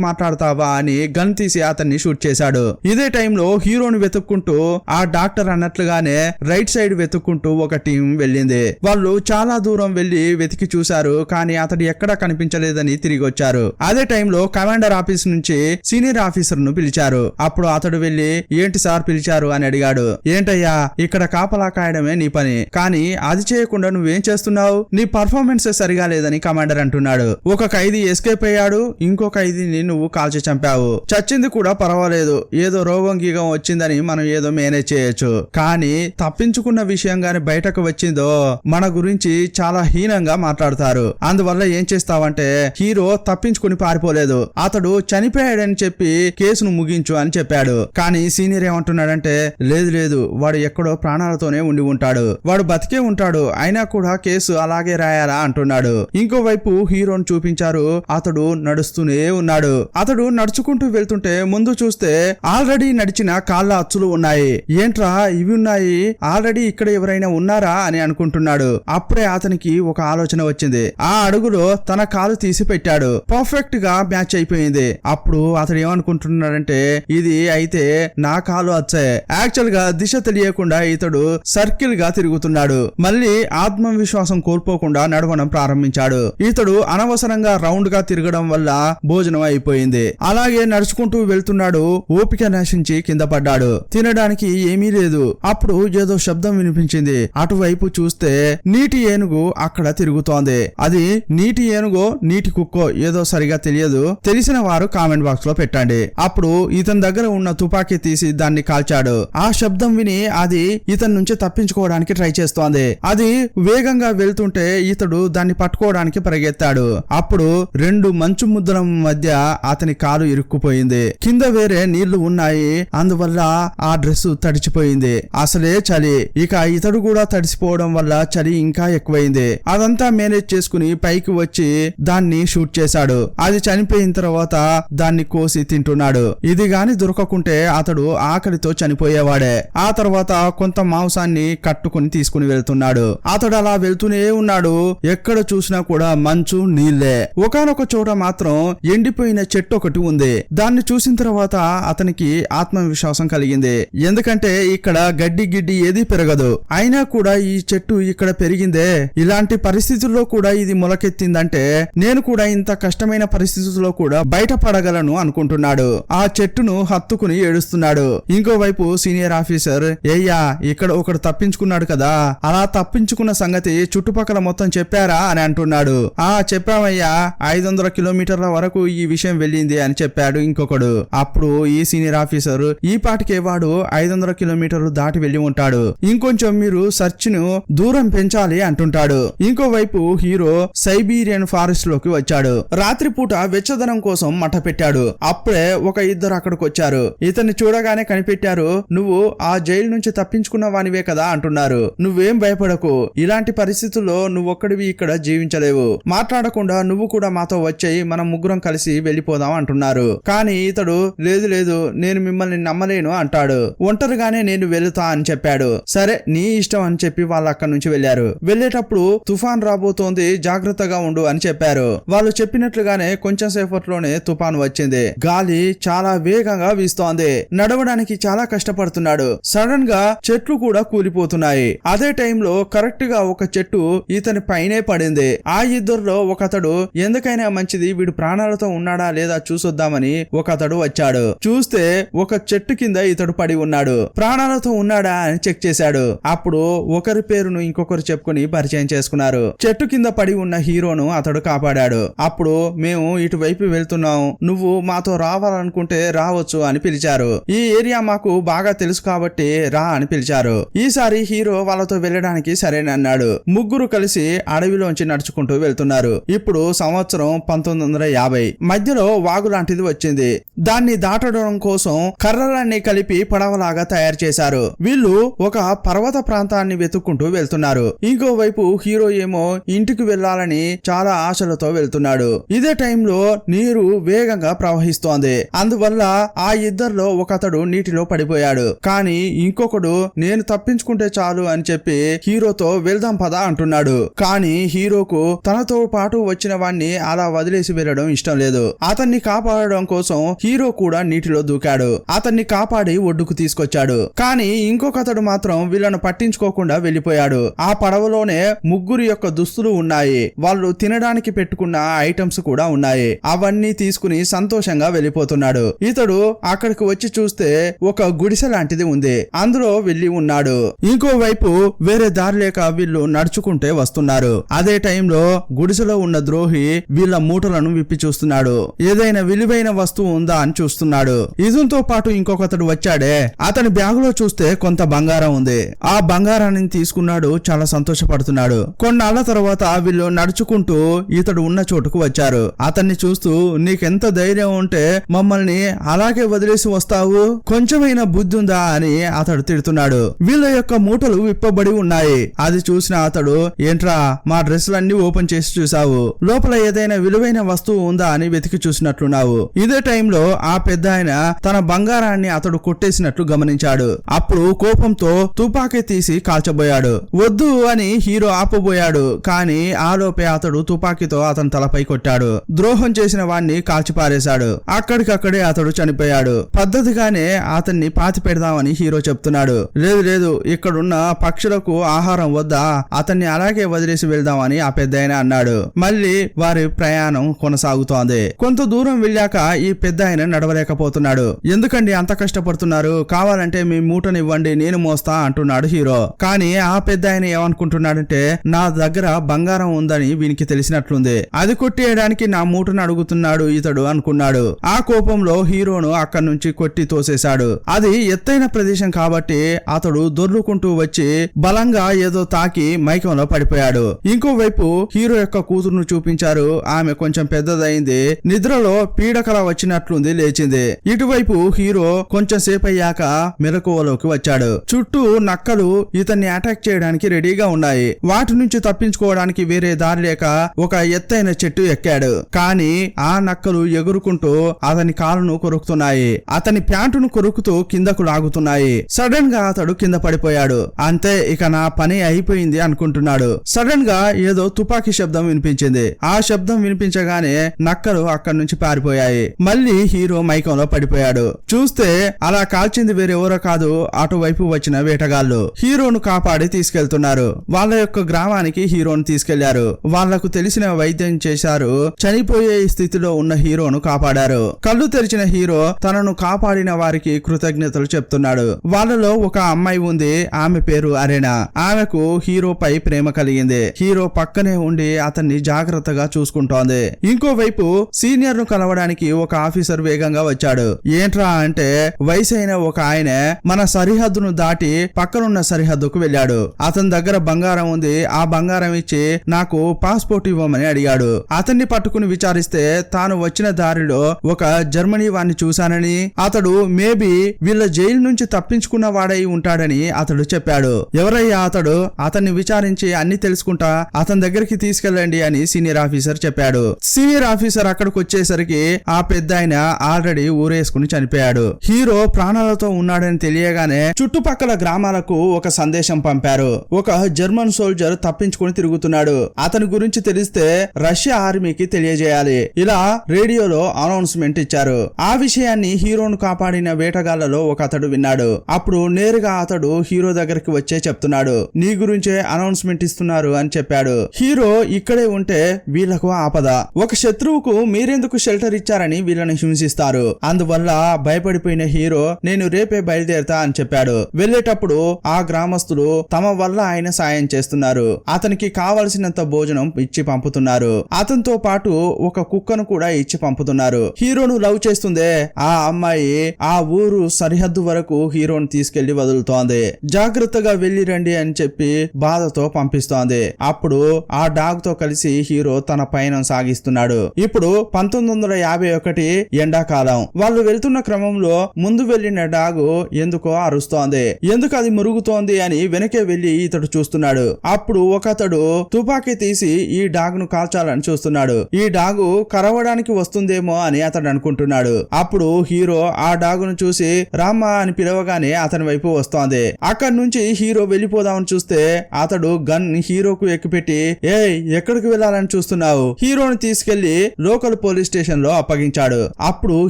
మాట్లాడతావా అని గన్ తీసి అతన్ని షూట్ చేశాడు. ఇదే టైంలో హీరోని వెతుక్కుంటూ ఆ డాక్టర్ అన్నట్లుగానే రైట్ సైడ్ వెతుక్కుంటూ ఒక టీం వెళ్ళింది. వాళ్ళు చాలా దూరం వెళ్లి వెతికి చూశారు. కానీ అతడు ఎక్కడా కనిపించలేదని తిరిగి వచ్చారు. అదే టైంలో కమాండర్ ఆఫీస్ నుంచి సీనియర్ ఆఫీసర్ ను పిలిచారు. అప్పుడు అతడు వెళ్లి ఏంటి సార్ పిలిచారు అని అడిగాడు. ఏంటయ్యా ఇక్కడ కాపలా కాయడమే నీ పని, కానీ అది చేయకుండా నువ్వేం చేస్తున్నావు? నీ పర్ఫార్మెన్స్ సరిగా లేదని కమాండర్ అంటున్నాడు. ఒక ఖైదీ ఎస్కేప్ అయ్యాడు, ఇంకో ఖైదీని నువ్వు కాల్చి చంపావు. చచ్చింది కూడా పర్వాలేదు, ఏదో రోగం గీగం వచ్చిందని మనం ఏదో మేనేజ్ చేయొచ్చు. కానీ తప్పించుకున్న విషయం గాని బయటకు వచ్చిందో మన గురించి చాలా హీనంగా మాట్లాడతారు. అందువల్ల ఏం చేస్తావంటే హీరో తప్పించుకుని పారిపోలేదు, అతడు చనిపోయాడని చెప్పి కేసును ముగించు అని చెప్పాడు. కానీ సీనియర్ ఏమంటున్నాడంటే లేదు వాడు ఎక్కడో ప్రాణాలతోనే ఉండి ఉంటాడు, వాడు బతికే ఉంటాడు, అయినా కూడా కేసు అలాగే రాయాలా అంటున్నాడు. ఇంకోవైపు హీరోను చూపించారు. అతడు నడుస్తూనే ఉన్నాడు. అతడు నడుచుకుంటూ వెళ్తుంటే ముందు చూస్తే ఆల్రెడీ నడిచిన కాళ్ళ అచ్చులు ఉన్నాయి. ఏంట్రా ఇవి ఉన్నాయి, ఆల్రెడీ ఇక్కడ ఎవరైనా ఉన్నారా అని అనుకుంటున్నాడు. అప్పుడే అతనికి ఒక ఆలోచన వచ్చింది. ఆ అడుగులో తన కాలు తీసి పెట్టాడు. పర్ఫెక్ట్ గా మ్యాచ్ అయిపోయింది. అప్పుడు అతడు ఏమనుకుంటున్నాడంటే ఇది అయితే నా కాలు అచ్చే. యాక్చువల్ గా దిశ తెలియకుండా ఇతడు సర్కిల్ గా తిరుగుతున్నాడు. మళ్ళీ ఆత్మవిశ్వాసం కోల్పోకుండా నడవడం ప్రారంభించాడు. ఇతడు అనవసరంగా రౌండ్ గా తిరగడం వల్ల భోజనం అయిపోయింది. అలాగే నడుచుకుంటూ వెళ్తున్నాడు. ఓపిక నశించి కింద పడ్డాడు. తినడానికి ఏమీ లేదు. అప్పుడు ఏదో శబ్దం వినిపించింది. అటువైపు చూస్తే నీటి ఏనుగు అక్కడ తిరుగుతోంది. అది నీటి ఏనుగో నీటి కుక్కో ఏదో సరిగా తెలియదు. తెలిసిన వారు కామెంట్ బాక్స్ లో పెట్టండి. అప్పుడు ఇతని దగ్గర ఉన్న తుపాకీ తీసి దాన్ని కాల్చాడు. ఆ శబ్దం విని అది ఇతని నుంచి తప్పించుకోవడానికి ట్రై చేస్తోంది. అది వేగంగా వెళ్తుంటే ఇతడు దాన్ని పట్టుకోవడానికి పరిగెత్తాడు. అప్పుడు 2 మంచు ముద్దల మధ్య అతని కాలు ఇరుక్కుపోయింది. కింద వేరే నీళ్లు ఉన్నాయి. అందువల్ల ఆ డ్రెస్ తడిచిపోయింది. అసలే చలి, ఇక ఇతడు కూడా తడిసిపోవడం వల్ల చలి ఇంకా ఎక్కువైంది. అదంతా మేనేజ్ చేసుకుని పైకి వచ్చి దాన్ని షూట్ చేశాడు. అది చనిపోయిన తర్వాత దాన్ని కోసి తింటున్నాడు. ఇది గాని దొరకకుంటే అతడు ఆకలితో చనిపోయేవాడే. ఆ తర్వాత కొంత మాంసాన్ని కట్టుకుని తీసుకుని వెళ్తున్నాడు. అతడు అలా వెళ్తూనే ఉన్నాడు. ఎక్కడ చూసినా కూడా మంచు నీళ్లే. ఒకానొక చోట మాత్రం ఎండిపోయిన చెట్టు ఒకటి ఉంది. దాన్ని చూసిన తర్వాత అతనికి ఆత్మవిశ్వాసం కలిగింది. ఎందుకంటే ఇక్కడ గడ్డి గిడ్డి ఏది పెరగదు. అయినా కూడా ఈ చెట్టు ఇక్కడ పెరిగిందే. ఇలాంటి పరిస్థితుల్లో కూడా ఇది మొలకెత్తిందంటే నేను కూడా ఇంత కష్టమైన పరిస్థితుల్లో కూడా బయటపడగలను అనుకుంటున్నాడు. ఆ చెట్టును హత్తుకుని ఏడుస్తున్నాడు. ఇంకోవైపు సీనియర్ ఆఫీసర్ ఏయ్యా ఇక్కడ ఒకడు తప్పించుకున్నాడు కదా, అలా తప్పించుకున్న సంగతి చుట్టుపక్కల మొత్తం చెప్పారా అని అంటున్నాడు. ఆ చెప్పామయ్యా, 500 కిలోమీటర్ల వరకు ఈ విషయం వెళ్ళింది అని చెప్పాడు ఇంకొకడు. అప్పుడు ఈ సీనియర్ ఆఫీసర్ ఈ పాటికే వాడు 500 కిలోమీటర్లు దాటి వెళ్లి ఉంటాడు, ఇంకొంచెం మీరు సర్చ్ ను దూరం పెంచాలి అంటుంటాడు. ఇంకోవైపు హీరో సైబీరియన్ ఫారెస్ట్ లోకి వచ్చాడు. రాత్రిపూట వెచ్చదనం కోసం మఠ పెట్టాడు. అప్పుడే ఒక ఇద్దరు అక్కడికి వచ్చారు. ఇతన్ని చూడగానే కనిపెట్టారు. నువ్వు ఆ జైలు నుంచి తప్పించుకున్న వానివే కదా అంటున్నారు. నువ్వేం భయపడకు, ఇలాంటి పరిస్థితుల్లో నువ్వొక్కడివి ఇక్కడ జీవించలేవు. మాట్లాడకుండా నువ్వు కూడా మాతో వచ్చేయి, మనం ముగ్గురం కలిసి వెళ్ళిపోదాం అంటున్నారు. కానీ ఇతడు లేదు నేను మిమ్మల్ని నమ్మలేను అంటాడు. ఒంటరిగానే నేను వెళుతా అని చెప్పాడు. సరే నీ ఇష్టం అని చెప్పి వాళ్ళు అక్కడి నుంచి వెళ్లారు. వెళ్లేటప్పుడు తుఫాన్ రాబోతోంది, జాగ్రత్తగా ఉండు అని చెప్పారు. వాళ్ళు చెప్పినట్లుగానే కొంచెం సేపట్లోనే తుఫాన్ వచ్చింది. గాలి చాలా వేగంగా వీస్తోంది. నడవడానికి చాలా కష్టపడుతున్నాడు. సడన్ గా చెట్లు కూడా కూలిపోతున్నాయి. అదే టైంలో కరెక్ట్ గా ఒక చెట్టు ఇతని పైనే పడింది. ఆ ఇద్దరిలో ఒకతడు ఎందుకు ఎందుకైనా మంచిది వీడు ప్రాణాలతో ఉన్నాడా లేదా చూసొద్దామని ఒక అతడు వచ్చాడు. చూస్తే ఒక చెట్టు కింద ఇతడు పడి ఉన్నాడు. ప్రాణాలతో ఉన్నాడా అని చెక్ చేశాడు. అప్పుడు ఒకరి పేరును ఇంకొకరు చెప్పుకుని పరిచయం చేసుకున్నారు. చెట్టు కింద పడి ఉన్న హీరోను అతడు కాపాడాడు. అప్పుడు మేము ఇటువైపు వెళ్తున్నాం, నువ్వు మాతో రావాలనుకుంటే రావచ్చు అని పిలిచారు. ఈ ఏరియా మాకు బాగా తెలుసు కాబట్టి రా అని పిలిచారు. ఈసారి హీరో వాళ్ళతో వెళ్ళడానికి సరేనన్నాడు. ముగ్గురు కలిసి అడవిలోంచి నడుచుకుంటూ వెళ్తున్నారు. ఇప్పుడు సంవత్సరం 1950. మధ్యలో వాగు లాంటిది వచ్చింది. దాన్ని దాటడం కోసం కర్రలన్నీ కలిపి పడవలాగా తయారు చేశారు. వీళ్ళు ఒక పర్వత ప్రాంతాన్ని వెతుక్కుంటూ వెళ్తున్నారు. ఇంకోవైపు హీరో ఏమో ఇంటికి వెళ్లాలని చాలా ఆశలతో వెళ్తున్నాడు. ఇదే టైంలో నీరు వేగంగా ప్రవహిస్తోంది. అందువల్ల ఆ ఇద్దరిలో ఒకతడు నీటిలో పడిపోయాడు. కానీ ఇంకొకడు నేను తప్పించుకుంటే చాలు అని చెప్పి హీరోతో వెళ్దాం పదా అంటున్నాడు. కానీ హీరోకు తనతో పాటు వచ్చిన వాణ్ణి అలా వదిలేసి వెళ్ళడం ఇష్టం లేదు. అతన్ని కాపాడడం కోసం హీరో కూడా నీటిలో దూకాడు. అతన్ని కాపాడి ఒడ్డుకు తీసుకొచ్చాడు. కానీ ఇంకొకతడు మాత్రం వీళ్ళను పట్టించుకోకుండా వెళ్లిపోయాడు. ఆ పడవలోనే ముగ్గురు యొక్క దుస్తులు ఉన్నాయి. వాళ్ళు తినడానికి పెట్టుకున్న ఐటమ్స్ కూడా ఉన్నాయి. అవన్నీ తీసుకుని సంతోషంగా వెళ్లిపోతున్నాడు. ఇతడు అక్కడికి వచ్చి చూస్తే ఒక గుడిసె లాంటిది ఉంది. అందులో వెళ్లి ఉన్నాడు. ఇంకోవైపు వేరే దారి లేక వీళ్ళు నడుచుకుంటే వస్తున్నారు. అదే టైంలో గుడిసెలో ఉన్న ద్రోహి వీళ్ళ మూటలను విప్పి చూస్తున్నాడు. ఏదైనా విలువైన వస్తువు ఉందా అని చూస్తున్నాడు. ఇదంతో పాటు ఇంకొకతడు వచ్చాడే, అతని బ్యాగులో చూస్తే కొంత బంగారం ఉంది. ఆ బంగారాన్ని తీసుకున్నాడు. చాలా సంతోషపడుతున్నాడు. కొన్నాళ్ల తర్వాత వీళ్ళు నడుచుకుంటూ ఇతడు ఉన్న చోటుకు వచ్చారు. అతన్ని చూస్తూ నీకెంత ధైర్యం ఉంటే మమ్మల్ని అలాగే వదిలేసి వస్తావు, కొంచెమైనా బుద్ధి ఉందా అని అతడు తిడుతున్నాడు. వీళ్ళ యొక్క మూటలు విప్పబడి ఉన్నాయి. అది చూసిన అతడు ఏంట్రా మా డ్రెస్సులన్నీ ఓపెన్ చేసి చూసావు, లోపల ఏదైనా విలువైన వస్తువు ఉందా అని వెతికి చూసినట్లున్నావు. ఇదే టైంలో ఆ పెద్ద ఆయన తన బంగారాన్ని అతడు కొట్టేసినట్లు గమనించాడు. అప్పుడు కోపంతో తుపాకీ తీసి కాల్చబోయాడు. వద్దు అని హీరో ఆపబోయాడు. కానీ ఆలోపే అతడు తుపాకీతో అతని తలపై కొట్టాడు. ద్రోహం చేసిన వాణ్ణి కాల్చిపారేశాడు. అక్కడికక్కడే అతడు చనిపోయాడు. పద్ధతిగానే అతన్ని పాతి పెడదామని హీరో చెప్తున్నాడు. లేదు లేదు, ఇక్కడున్న పక్షులకు ఆహారం వద్దా, అతన్ని అలాగే వదిలేసి వెళ్దామని ఆ పెద్దాయన అన్నాడు. మళ్ళీ వారి ప్రయాణం కొనసాగుతోంది. కొంత దూరం వెళ్ళాక ఈ పెద్ద ఆయన నడవలేకపోతున్నాడు. ఎందుకండి అంత కష్టపడుతున్నారు, కావాలంటే మీ మూటనివ్వండి నేను మోస్తా అంటున్నాడు హీరో. కానీ ఆ పెద్ద ఆయన ఏమనుకుంటున్నాడంటే నా దగ్గర బంగారం ఉందని వీనికి తెలిసినట్లుంది, అది కొట్టేయడానికి నా మూటను అడుగుతున్నాడు ఇతడు అనుకున్నాడు. ఆ కోపంలో హీరోను అక్కడి నుంచి కొట్టి తోసేశాడు. అది ఎత్తైన ప్రదేశం కాబట్టి అతడు దొర్లుకుంటూ వచ్చి బలంగా ఏదో తాకి మైకంలో పడిపోయాడు. ఇంకోవైపు హీరో యొక్క కూతురును చూపించారు. ఆమె కొంచెం పెద్దదైంది. నిద్రలో పీడకల వచ్చినట్లుంది, లేచింది. ఇటువైపు హీరో కొంచెం సేపు అయ్యాక మెలకువలోకి వచ్చాడు. చుట్టూ నక్కలు ఇతన్ని అటాక్ చేయడానికి రెడీగా ఉన్నాయి. వాటి నుంచి తప్పించుకోవడానికి వేరే దారి లేక ఒక ఎత్తైన చెట్టు ఎక్కాడు. కానీ ఆ నక్కలు ఎగురుకుంటూ అతని కాలును కొరుకుతున్నాయి. అతని ప్యాంటును కొరుకుతూ కిందకు లాగుతున్నాయి. సడన్ గా అతడు కింద పడిపోయాడు. అంతే, ఇక నా పని అయిపోయింది అనుకుంటున్నాడు. సడన్ గా ఏదో తుపాకీ శబ్దం వినిపించింది. ఆ శబ్దం వినిపించగానే నక్కలు అక్కడి నుంచి పారిపోయాయి. మళ్ళీ హీరో మైకంలో పడిపోయాడు. చూస్తే అలా కాల్చింది వేరెవరో కాదు, అటువైపు వచ్చిన వేటగాళ్లు. హీరోను కాపాడి తీసుకెళ్తున్నారు. వాళ్ళ యొక్క గ్రామానికి హీరోను తీసుకెళ్లారు. వాళ్లకు తెలిసిన వైద్యం చేశారు. చనిపోయే స్థితిలో ఉన్న హీరోను కాపాడారు. కళ్ళు తెరిచిన హీరో తనను కాపాడిన వారికి కృతజ్ఞతలు చెప్తున్నాడు. వాళ్ళలో ఒక అమ్మాయి ఉంది. ఆమె పేరు అరేనా. ఆమెకు హీరోపై ప్రేమ కలిగింది. హీరో పక్కనే ఉండి అతన్ని జాగ్రత్తగా చూసుకుంటోంది. ఇంకోవైపు సీనియర్ ను కలవడానికి ఒక ఆఫీసర్ వేగంగా వచ్చాడు. ఏంట్రా అంటే వయసైన ఒక ఆయన మన సరిహద్దును దాటి పక్కనున్న సరిహద్దుకు వెళ్ళాడు. అతని దగ్గర బంగారం ఉంది. ఆ బంగారం ఇచ్చి నాకు పాస్పోర్ట్ ఇవ్వమని అడిగాడు. అతన్ని పట్టుకుని విచారిస్తే తాను వచ్చిన దారిలో ఒక జర్మనీ వాణ్ణి చూశానని, అతడు మేబీ వీళ్ళ జైలు నుంచి తప్పించుకున్న వాడై ఉంటాడని అతడు చెప్పాడు. ఎవరయ్యా అతడు, అతన్ని విచారించి అన్ని తెలుసుకుంటా అతని దగ్గరికి తీసుకెళ్ళండి అని సీనియర్ ఆఫీసర్ చెప్పాడు. సీనియర్ ఆఫీసర్ అక్కడికి వచ్చేసరికి ఆ పెద్ద ఆయన ఆల్రెడీ ఊరేసుకుని చనిపోయాడు. హీరో ప్రాణాలతో ఉన్నాడని తెలియగానే చుట్టుపక్కల గ్రామాలకు ఒక సందేశం పంపారు. ఒక జర్మన్ సోల్జర్ తప్పించుకుని తిరుగుతున్నాడు. అతని గురించి తెలిస్తే రష్యా ఆర్మీకి తెలియజేయాలి. ఇలా రేడియోలో అనౌన్స్మెంట్ ఇచ్చారు. ఆ విషయాన్ని హీరోను కాపాడిన వేటగాళ్లలో ఒక అతడు విన్నాడు. అప్పుడు నేరుగా అతడు హీరో దగ్గరికి వచ్చే చెప్తున్నాడు. నీ గురించే అనౌన్స్మెంట్ ఇస్తున్నారు అని చెప్పాడు. హీరో ఇక్కడే ఉంటే వీళ్ళకు వీళ్లకు ఆపద. ఒక శత్రువుకు మీరెందుకు షెల్టర్ ఇచ్చారని వీళ్ళని హింసిస్తారు. అందువల్ల భయపడిపోయిన హీరో నేను రేపే బయలుదేరతా అని చెప్పాడు. వెళ్లేటప్పుడు ఆ గ్రామస్తులు తమ వల్ల ఆయన సాయం చేస్తున్నారు. అతనికి కావలసినంత భోజనం ఇచ్చి పంపుతున్నారు. అతనితో పాటు ఒక కుక్కను కూడా ఇచ్చి పంపుతున్నారు. హీరోను లవ్ చేస్తుందే ఆ అమ్మాయి ఆ ఊరు సరిహద్దు వరకు హీరోను తీసుకెళ్లి వదులుతోంది. జాగ్రత్తగా వెళ్లి రండి అని చెప్పి బాధతో పంపిస్తోంది. అప్పుడు ఆ డాగ్ తో కలిసి హీరో తన పయనం సాగిస్తున్నాడు. ఇప్పుడు 1951 ఎండాకాలం. వాళ్ళు వెళ్తున్న క్రమంలో ముందు వెళ్లిన డాగు ఎందుకో అరుస్తోంది. ఎందుకు అది మురుగుతోంది అని వెనకే వెళ్లి ఇతడు చూస్తున్నాడు. అప్పుడు ఒకతడు తుపాకీ తీసి ఈ డాగ్ ను కాల్చాలని చూస్తున్నాడు. ఈ డాగు కరవడానికి వస్తుందేమో అని అతడు అనుకుంటున్నాడు. అప్పుడు హీరో ఆ డాగును చూసి రామ్మా అని పిలవగానే అతని వైపు వస్తోంది. అక్కడి నుంచి హీరో వెళ్లిపోదామని చూస్తే అతడు గన్ హీరోకు ఎక్కిపెట్టి ఏయ్ ఎక్కడికి వెళ్లాలని చూస్తున్నావు? హీరోని తీసుకెళ్లి లోకల్ పోలీస్ స్టేషన్ లో అప్పగించాడు. అప్పుడు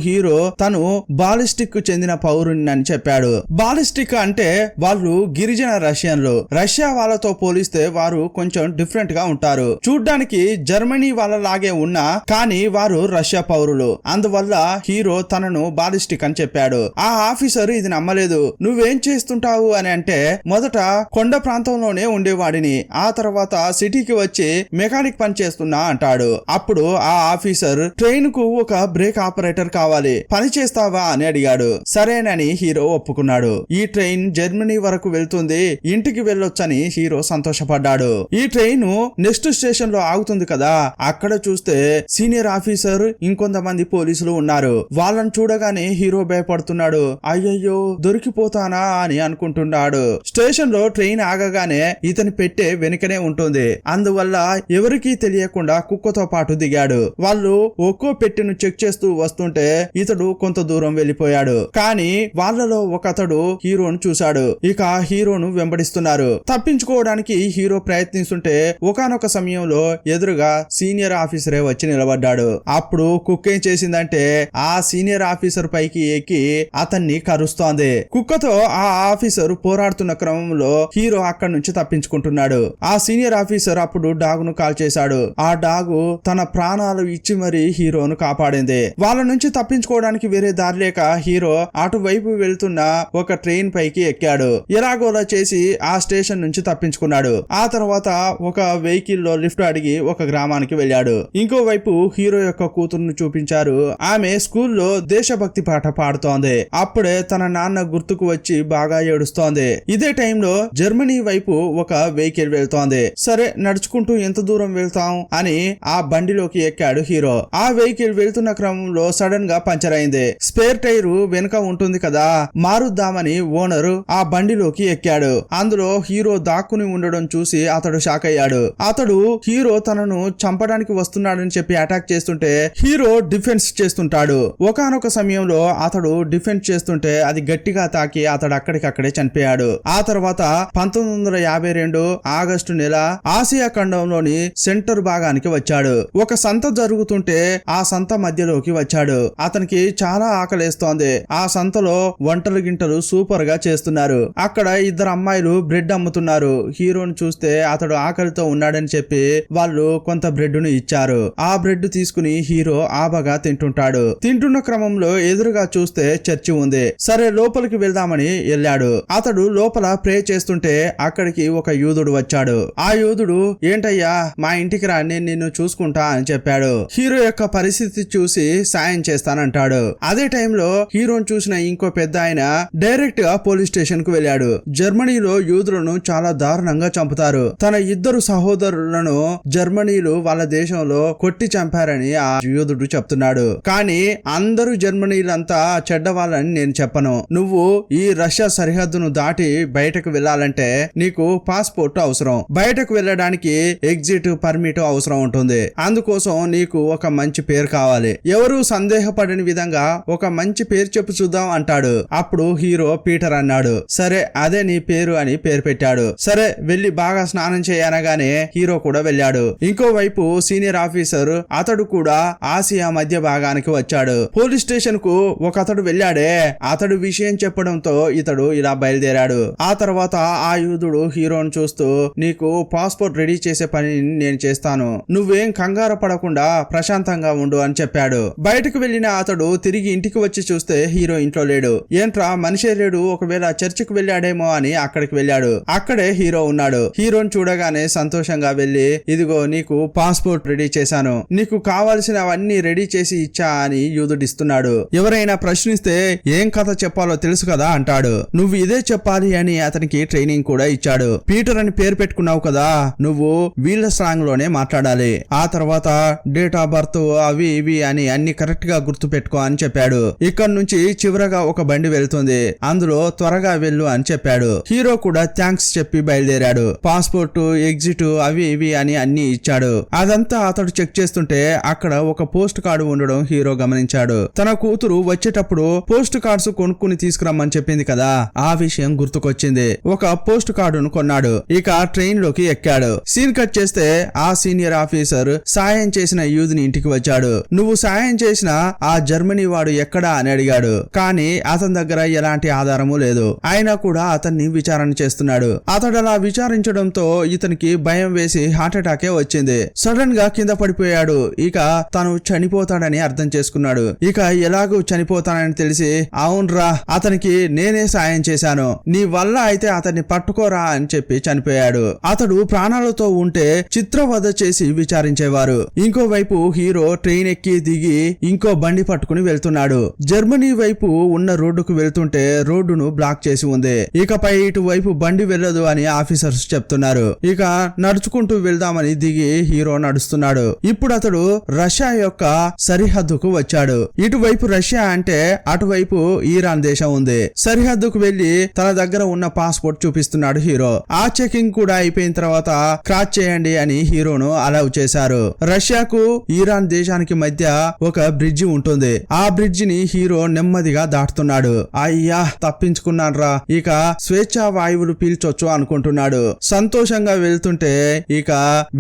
హీరో తను బాలిస్టిక్ కు చెందిన పౌరుని అని చెప్పాడు. బాలిస్టిక్ అంటే వాళ్ళు గిరిజన రష్యన్లు. రష్యా వాళ్ళతో పోలిస్తే వారు కొంచెం డిఫరెంట్ గా ఉంటారు. చూడ్డానికి జర్మనీ వాళ్ళలాగే ఉన్నా కానీ వారు రష్యా పౌరులు. అందువల్ల హీరో తనను బాలిస్టిక్ అని చెప్పాడు. ఆ ఆఫీసర్ ఇది నమ్మలేదు. నువ్వేం చేస్తుంటావు అని అంటే మొదట కొండ ప్రాంతంలోనే ఉండేవాడిని, ఆ తర్వాత సిటీకి వచ్చి మెకానిక్ పని చేస్తున్నా అంటాడు. అప్పుడు ఆ ఆఫీసర్ ట్రైన్ కు ఒక బ్రేక్ ఆపరేటర్ కావాలి, పని చేస్తావా అని అడిగాడు. సరేనని హీరో ఒప్పుకున్నాడు. ఈ ట్రైన్ జర్మనీ వరకు వెళ్తుంది, ఇంటికి వెళ్ళొచ్చని హీరో సంతోషపడ్డాడు. ఈ ట్రైన్ నెక్స్ట్ స్టేషన్ లో ఆగుతుంది కదా, అక్కడ చూస్తే సీనియర్ ఆఫీసర్ ఇంకొంతమంది పోలీసులు ఉన్నారు. వాళ్ళని చూడగానే హీరో భయపడుతున్నాడు. అయ్యయ్యో దొరికిపోతానా అని అనుకుంటున్నాడు. స్టేషన్ లో ట్రైన్ ఆగగానే ఇతని పెట్టే వెనుకనే ఉంటుంది. అందువల్ల ఎవరికీ తెలియకుండా కుక్కతో పాటు దిగాడు. వాళ్ళు ఒక్కో పెట్టెను చెక్ చేస్తూ వస్తుంటే ఇతడు కొంత దూరం వెళ్లిపోయాడు. కానీ వాళ్ళలో ఒకతడు హీరోను చూశాడు. ఇక హీరోను వెంబడిస్తున్నారు. తప్పించుకోవడానికి హీరో ప్రయత్నిస్తుంటే ఒకానొక సమయంలో ఎదురుగా సీనియర్ ఆఫీసరే వచ్చి నిలబడ్డాడు. అప్పుడు కుక్క ఏం చేసిందంటే ఆ సీనియర్ ఆఫీసర్ పైకి ఎక్కి అతన్ని కరుస్తోంది. కుక్కతో ఆ ఆఫీసర్ పోరాడుతున్న క్రమంలో హీరో అక్కడి నుంచి తప్పించుకుంటున్నాడు. ఆ సీనియర్ ఆఫీసర్ అప్పుడు డాగును కాల్ చేశాడు. ఆ డాగు తన ప్రాణాలు ఇచ్చి మరీ హీరోను కాపాడింది. వాళ్ళ నుంచి తప్పించుకోవడానికి వేరే దారి లేక హీరో అటువైపు వెళ్తున్న ఒక ట్రైన్ పైకి ఎక్కాడు. ఎలాగోలా చేసి ఆ స్టేషన్ నుంచి తప్పించుకున్నాడు. ఆ తర్వాత ఒక వెహికల్ లో లిఫ్ట్ అడిగి ఒక గ్రామానికి వెళ్ళాడు. ఇంకోవైపు హీరో యొక్క కూతురును చూపించారు. ఆమె స్కూల్లో దేశభక్తి పాట పాడుతోంది. అప్పుడే తన నాన్న గుర్తుకు వచ్చి బాగా ఏడుస్తోంది. ఇదే టైంలో జర్మనీ వైపు ఒక వెహికల్ వెళ్తోంది. సరే నడుచుకుంటూ ఎంత దూరం వెళ్తాం అని ఆ బండిలోకి ఎక్కాడు హీరో. ఆ వెహికల్ వెళ్తున్న క్రమంలో సడన్ గా పంచర్ అయింది. స్పేర్ టైరు వెనుక ఉంటుంది కదా, మారుద్దామని ఓనరు ఆ బండిలోకి ఎక్కాడు. అందులో హీరో దాక్కుని ఉండడం చూసి అతడు షాక్ అయ్యాడు. అతడు హీరో తనను చంపడానికి వస్తున్నాడని చెప్పి అటాక్ చేస్తుంటే హీరో డిఫెన్స్ చేస్తుంటాడు. ఒకానొక సమయంలో అతడు డిఫెన్స్ చేస్తుంటే అది గట్టిగా తాకి అతడు అక్కడికక్కడే చనిపోయాడు. ఆ తర్వాత 1952 ఆగస్టు నెల ఆసియా ఖండంలోని సెంటర్ భాగానికి వచ్చాడు. ఒక సంత జరుగుతుంటే ఆ సంత మధ్యలోకి వచ్చాడు. అతనికి చాలా ఆకలేస్తోంది. ఆ సంతలో వంటలు గింటలు సూపర్ గా చేస్తున్నారు. అక్కడ ఇద్దరు అమ్మాయిలు బ్రెడ్ అమ్ముతున్నారు. హీరోను చూస్తే అతడు ఆకలితో ఉన్నాడని చెప్పి వాళ్ళు కొంత బ్రెడ్ ను ఇచ్చారు. ఆ బ్రెడ్ తీసుకుని హీరో ఆబగా తింటుంటాడు. తింటున్న క్రమంలో ఎదురుగా చూస్తే చర్చి ఉంది. సరే లోపలికి వెళ్దామని వెళ్ళాడు. అతడు లోపల ప్రే చేస్తుంటే అక్కడికి ఒక యూదుడు వచ్చాడు. ఆ యూదుడు ఏంటయ్యా మా ఇంటికి రా, నేను నిన్ను చూసుకుంటా అని చెప్పాడు. హీరో యొక్క పరిస్థితి చూసి సాయం చేస్తానంటాడు. అదే టైంలో హీరోను చూసిన ఇంకో పెద్ద ఆయన డైరెక్ట్ గా పోలీస్ స్టేషన్ కు వెళ్ళాడు. జర్మనీలో యూదులను చాలా దారుణంగా చంపుతారు. తన ఇద్దరు సహోదరులను జర్మనీలు వాళ్ళ దేశంలో కొట్టి చంపారని ఆ యూదుడు చెప్తున్నాడు. కానీ అందరూ జర్మనీలంతా చెడ్డవాళ్ళని నేను చెప్పను. నువ్వు ఈ రష్యా సరిహద్దును దాటి బయటకు వెళ్ళాలంటే నీకు పాస్పోర్ట్ అవసరం. బయటకు వెళ్ళడానికి ఎగ్జిట్ పర్మిట్ అవసరం ఉంటుంది. అందుకోసం నీకు ఒక మంచి పేరు కావాలి. ఎవరు సందేహపడని విధంగా ఒక మంచి పేరు చెప్పు చూద్దాం అంటాడు. అప్పుడు హీరో పీటర్ అన్నాడు. సరే అదే నీ పేరు అని పేరు పెట్టాడు. సరే వెళ్లి బాగా స్నానం చేయనగానే హీరో కూడా వెళ్ళాడు. ఇంకోవైపు సీనియర్ ఆఫీసర్ అతడు కూడా ఆసియా మధ్య భాగానికి వచ్చాడు. పోలీస్ స్టేషన్ కు ఒక అతడు వెళ్ళాడే, అతడు విషయం చెప్పడంతో ఇతడు ఇలా బయలుదేరాడు. ఆ తర్వాత ఆ యూదుడు హీరోను చూస్తూ నీకు పాస్పోర్ట్ రెడీ చేసే పని నేను చేస్తాను, నువ్వు నువ్వేం కంగారు పడకుండా ప్రశాంతంగా ఉండు అని చెప్పాడు. బయటకు వెళ్లిన అతడు తిరిగి ఇంటికి వచ్చి చూస్తే హీరో ఇంట్లో లేడు. ఏంట్రా మనిషే లేడు, ఒకవేళ చర్చికి వెళ్ళాడేమో అని అక్కడికి వెళ్ళాడు. అక్కడే హీరో ఉన్నాడు. హీరోని చూడగానే సంతోషంగా వెళ్లి, ఇదిగో నీకు పాస్పోర్ట్ రెడీ చేశాను, నీకు కావాల్సినవన్నీ రెడీ చేసి ఇచ్చా అని యూదుడిస్తున్నాడు. ఎవరైనా ప్రశ్నిస్తే ఏం కథ చెప్పాలో తెలుసు కదా అంటాడు. నువ్వు ఇదే చెప్పాలి అని అతనికి ట్రైనింగ్ కూడా ఇచ్చాడు. పీటర్ అని పేరు పెట్టుకున్నావు కదా, నువ్వు వీళ్ళ స్లాంగ్ లోనే మాట్లాడాలి. ఆ తర్వాత డేట్ ఆఫ్ బర్త్ అవి ఇవి అని అన్ని కరెక్ట్ గా గుర్తు పెట్టుకో అని చెప్పాడు. ఇక్కడ నుంచి చివరగా ఒక బండి వెళ్తుంది, అందులో త్వరగా వెళ్ళు అని చెప్పాడు. హీరో కూడా థ్యాంక్స్ చెప్పి బయలుదేరాడు. పాస్పోర్ట్ ఎగ్జిట్ అవి ఇవి అని అన్ని ఇచ్చాడు. అదంతా అతడు చెక్ చేస్తుంటే అక్కడ ఒక పోస్ట్ కార్డు ఉండడం హీరో గమనించాడు. తన కూతురు వచ్చేటప్పుడు పోస్ట్ కార్డ్స్ కొనుక్కుని తీసుకురమ్మని చెప్పింది కదా, ఆ విషయం గుర్తుకొచ్చింది. ఒక పోస్ట్ కార్డును కొన్నాడు. ఇక ట్రైన్ లోకి ఎక్కాడు. సీన్ కట్ చేస్తే ఆ సీనియర్ ఆఫీసర్ సాయం చేసిన యూత్ ని ఇంటికి వచ్చాడు. నువ్వు సాయం చేసిన ఆ జర్మనీ వాడు ఎక్కడా అని అడిగాడు. కానీ అతని దగ్గర ఎలాంటి ఆధారము లేదు. అయినా కూడా అతన్ని విచారణ చేస్తున్నాడు. అతడు అలా విచారించడంతో ఇతనికి భయం వేసి హార్ట్ అటాకే వచ్చింది. సడన్ గా కింద పడిపోయాడు. ఇక తను చనిపోతాడని అర్థం చేసుకున్నాడు. ఇక ఎలాగూ చనిపోతానని తెలిసి, అవునరా అతనికి నేనే సాయం చేశాను, నీ వల్ల అయితే అతన్ని పట్టుకోరా అని చెప్పి చనిపోయాడు. అతడు ప్రాణాలతో ఉంటే చిత్రవధ చేసి విచారించేవారు. ఇంకోవైపు హీరో ట్రైన్ ఎక్కి దిగి ఇంకో బండి పట్టుకుని వెళ్తున్నాడు. జర్మనీ వైపు ఉన్న రోడ్డుకు వెళ్తుంటే రోడ్డును బ్లాక్ చేసి ఉంది. ఇకపై ఇటువైపు బండి వెళ్ళదు అని ఆఫీసర్స్ చెప్తున్నారు. ఇక నడుచుకుంటూ వెళ్దామని దిగి హీరో నడుస్తున్నాడు. ఇప్పుడు అతడు రష్యా యొక్క సరిహద్దుకు వచ్చాడు. ఇటువైపు రష్యా అంటే అటువైపు ఇరాన్ దేశం ఉంది. సరిహద్దుకు వెళ్లి తన దగ్గర ఉన్న పాస్పోర్ట్ చూపిస్తున్నాడు హీరో. ఆ చెకింగ్ కూడా అయిపోయిన తర్వాత క్రాస్ చేయండి అని హీరోను అలౌ చేశారు. రష్యాకు ఇరాన్ దేశానికి మధ్య ఒక బ్రిడ్జి ఉంటుంది. ఆ బ్రిడ్జిని హీరో నెమ్మదిగా దాటుతున్నాడు. అయ్యా తప్పించుకున్నాడ్రా, ఇక స్వేచ్ఛా వాయువులు పీల్చొచ్చు అనుకుంటున్నాడు. సంతోషంగా వెళ్తుంటే ఇక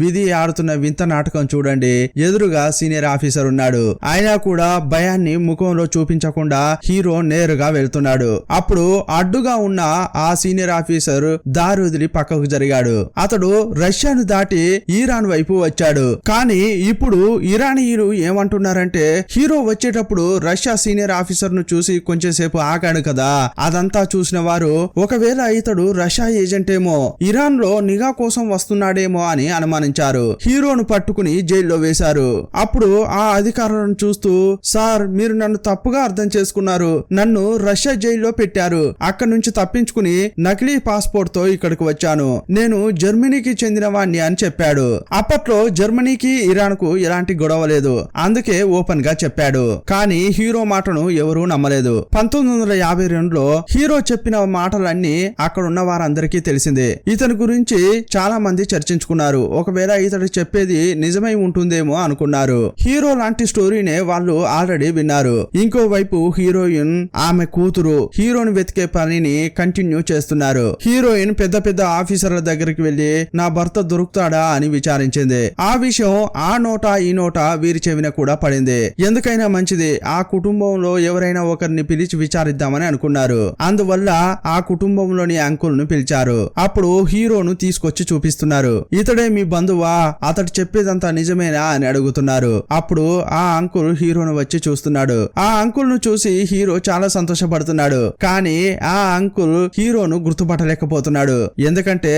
విధి ఆడుతున్న వింత నాటకం చూడండి. ఎదురుగా సీనియర్ ఆఫీసర్ ఉన్నాడు. అయినా కూడా భయాన్ని ముఖంలో చూపించకుండా హీరో నేరుగా వెళ్తున్నాడు. అప్పుడు అడ్డుగా ఉన్న ఆ సీనియర్ ఆఫీసర్ దారి వదిలి పక్కకు జరిగాడు. అతడు రష్యాను దాటి ఇరాన్ వైపు వచ్చాడు. కానీ ఇప్పుడు ఇరానీయులు ఏమంటున్నారంటే, హీరో వచ్చేటప్పుడు రష్యా సీనియర్ ఆఫీసర్ ను చూసి కొంచెం సేపు ఆగాడు కదా, అదంతా చూసిన వారు ఒకవేళ ఇతడు రష్యా ఏజెంట్ ఏమో, ఇరాన్ లో నిఘా కోసం వస్తున్నాడేమో అని అనుమానించారు. హీరోను పట్టుకుని జైల్లో వేశారు. అప్పుడు ఆ అధికారులను చూస్తూ, సార్ మీరు నన్ను తప్పుగా అర్థం చేసుకున్నారు, నన్ను రష్యా జైల్లో పెట్టారు, అక్కడి నుంచి తప్పించుకుని నకిలీ పాస్పోర్ట్ తో ఇక్కడికి వచ్చాను, నేను జర్మనీకి చెందిన వాణ్ణి అని చెప్పాడు. అప్పట్లో జర్మనీకి ఇరాన్ కు ఎలాంటి గొడవ లేదు, అందుకే ఓపెన్ గా చెప్పాడు. కానీ హీరో మాటను ఎవరూ నమ్మలేదు. 1952లో హీరో చెప్పిన మాటలన్నీ అక్కడున్న వారందరికీ తెలిసిందే. ఇతని గురించి చాలా మంది చర్చించుకున్నారు. ఒకవేళ ఇతడు చెప్పేది నిజమై ఉంటుందేమో అనుకున్నారు. హీరో లాంటి స్టోరీనే వాళ్ళు ఆల్రెడీ విన్నారు. ఇంకోవైపు హీరోయిన్, ఆమె కూతురు హీరోని వెతికే పనిని కంటిన్యూ చేస్తున్నారు. హీరోయిన్ పెద్ద పెద్ద ఆఫీసర్ల దగ్గరికి వెళ్లి నా భర్త దొరుకుతాడా అని విచారించింది. ఆ విషయం ఆ నోట ఈ నోట వీరి చెవిన కూడా పడింది. ఎందుకైనా మంచిది ఆ కుటుంబంలో ఎవరైనా ఒకరిని పిలిచి విచారిద్దామని అనుకున్నారు. అందువల్ల ఆ కుటుంబంలోని అంకుల్ ను పిలిచారు. అప్పుడు హీరోను తీసుకొచ్చి చూపిస్తున్నారు. ఇతడే మీ బంధువా, అతడు చెప్పేదంతా నిజమేనా అని అడుగుతున్నారు. అప్పుడు ఆ అంకుల్ హీరోను వచ్చి చూస్తున్నాడు. ఆ అంకుల్ ను చూసి హీరో చాలా సంతోషపడుతున్నాడు. కానీ ఆ అంకుల్ హీరోను గుర్తుపట్టలేకపోతున్నాడు. ఎందుకంటే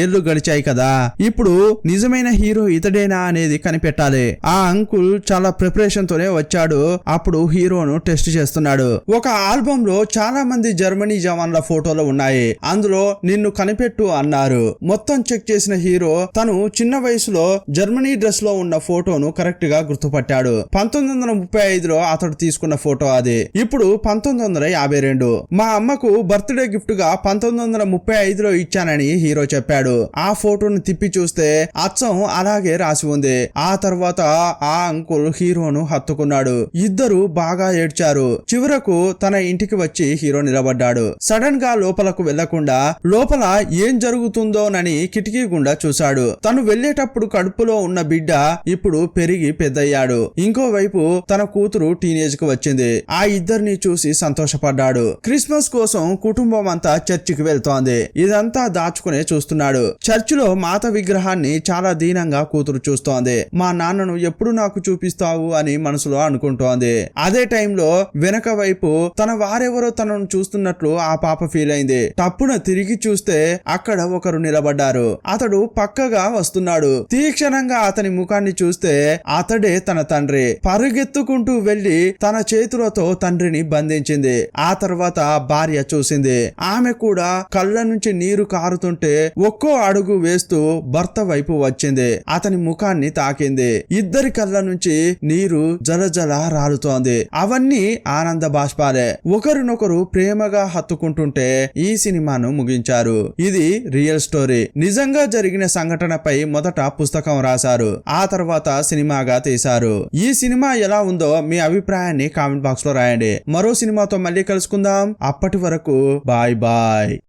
ఏళ్లు గడిచాయి కదా. ఇప్పుడు నిజమైన హీరో ఇతడేనా అనేది కనిపెట్టాలి. ఆ అంకుల్ చాలా ప్రిపరేషన్ తోనే వచ్చాడు. అప్పుడు హీరోను టెస్ట్ చేస్తున్నాడు. ఒక ఆల్బమ్ లో చాలా మంది జర్మనీ జవాన్ల ఫోటోలు ఉన్నాయి. అందులో నిన్ను కనిపెట్టు అన్నారు. మొత్తం చెక్ చేసిన హీరో తను చిన్న వయసులో జర్మనీ డ్రెస్ లో ఉన్న ఫోటోను కరెక్ట్ గా గుర్తుపట్టాడు. 1935లో అతడు తీసుకున్న ఫోటో అది. ఇప్పుడు 1952. మా అమ్మకు బర్త్డే గిఫ్ట్ గా 1935లో ఇచ్చానని హీరో చెప్పాడు. ఆ ఫోటోను తిప్పి చూస్తే అచ్చం అలాగే రాసి ఉంది. ఆ తర్వాత ఆ అంకుల్ హీరోను హత్తుకున్నాడు. ఇద్దరు బాగా ఏడ్చారు. చివరకు తన ఇంటికి వచ్చి హీరో నిలబడ్డాడు. సడన్ గా లోపలకు వెళ్లకుండా లోపల ఏం జరుగుతుందోనని కిటికీ గుండా చూశాడు. తను వెళ్లేటప్పుడు కడుపులో ఉన్న బిడ్డ ఇప్పుడు పెరిగి పెద్దయ్యాడు. ఇంకోవైపు తన కూతురు టీనేజ్ కు వచ్చింది. ఆ ఇద్దరిని చూసి సంతోషపడ్డాడు. క్రిస్మస్ కోసం కుటుంబం అంతా చర్చికి వెళ్తోంది. ఇదంతా దాచుకునే చూస్తున్నాడు. చర్చిలో మాత విగ్రహాన్ని చాలా దీనంగా కూతురు కూతురు చూస్తోంది. మా నాన్నను ఎప్పుడు నాకు చూపిస్తావు అని మనసులో అనుకుంటోంది. అదే టైంలో వెనక వైపు తన వారెవరో తనను చూస్తున్నట్లు ఆ పాప ఫీల్ అయింది. తప్పున తిరిగి చూస్తే అక్కడ ఒకరు నిలబడ్డారు. అతడు పక్కగా వస్తున్నాడు. తీక్షణంగా అతని ముఖాన్ని చూస్తే అతడే తన తండ్రి. పరుగెత్తుకుంటూ వెళ్లి తన చేతులతో తండ్రిని బంధించింది. ఆ తర్వాత భార్య చూసింది. ఆమె కూడా కళ్ళ నుంచి నీరు కారుతుంటే ఒక్కో అడుగు వేస్తూ భర్త వైపు వచ్చింది. అతని ముఖాన్ని తాకింది. ఇద్దరి కళ్ళ నుంచి నీరు జలజల రాలుతోంది. అవన్నీ ఆనంద బాష్పాలే. ఒకరినొకరు ప్రేమగా హత్తుకుంటుంటే ఈ సినిమాను ముగించారు. ఇది రియల్ స్టోరీ. నిజంగా జరిగిన సంఘటనపై మొదట పుస్తకం రాశారు. ఆ తర్వాత సినిమాగా తీశారు. ఈ సినిమా ఎలా ఉందో మీ అభిప్రాయాన్ని కామెంట్ బాక్స్ లో రాయండి. మరో సినిమాతో మళ్ళీ కలుసుకుందాం. అప్పటి వరకు బాయ్ బాయ్.